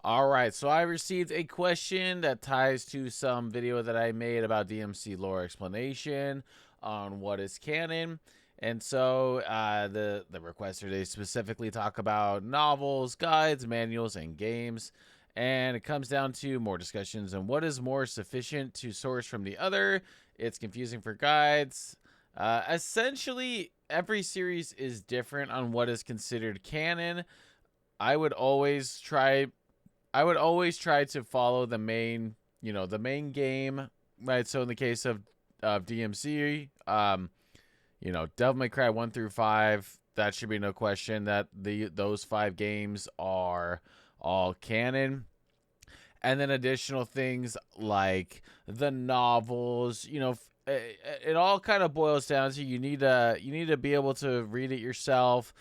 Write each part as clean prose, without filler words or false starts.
All right, so I received a question that ties to some video that I made about DMC lore explanation on what is canon. And so the requester, they specifically talk about novels, guides, manuals, and games. And it comes down to more discussions on what is more sufficient to source from the other. It's confusing for guides. Essentially, every series is different on what is considered canon. I would always try I would always try to follow the main, the main game, right? So in the case of DMC, Devil May Cry 1 through 5, that should be no question that those 5 games are all canon. And then additional things like the novels, it all kind of boils down to you need to be able to read it yourself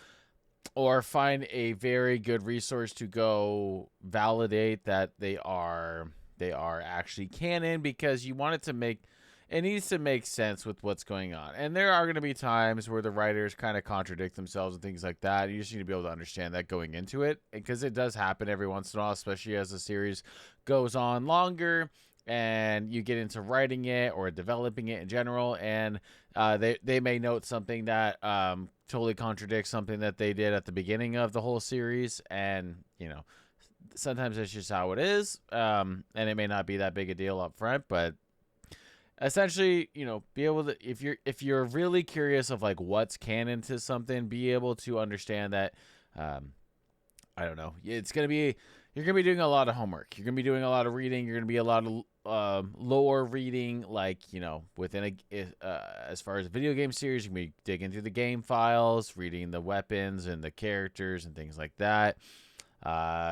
or find a very good resource to go validate that they are actually canon, because you want it needs to make sense with what's going on. And there are going to be times where the writers kind of contradict themselves and things like that. You just need to be able to understand that going into it, because it does happen every once in a while, especially as the series goes on longer and you get into writing it or developing it in general, and they may note something that totally contradicts something that they did at the beginning of the whole series, and sometimes that's just how it is, and it may not be that big a deal up front, but essentially, be able to, if you're really curious of like what's canon to something, be able to understand that. I don't know. You're gonna be doing a lot of homework. You're gonna be doing a lot of reading. You're gonna be a lot of lore reading, like within as far as a video game series, you can be digging through the game files, reading the weapons and the characters and things like that.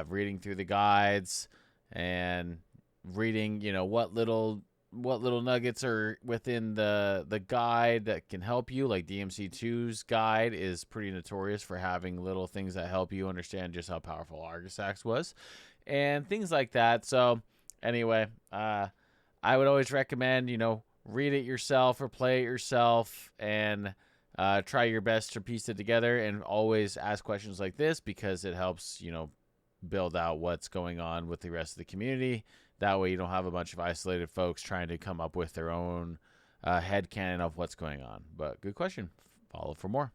Reading through the guides and reading, what little nuggets are within the guide that can help you. Like DMC2's guide is pretty notorious for having little things that help you understand just how powerful Argisax was and things like that. So anyway, I would always recommend, read it yourself or play it yourself, and try your best to piece it together, and always ask questions like this, because it helps, build out what's going on with the rest of the community. That way you don't have a bunch of isolated folks trying to come up with their own headcanon of what's going on. But good question. Follow for more.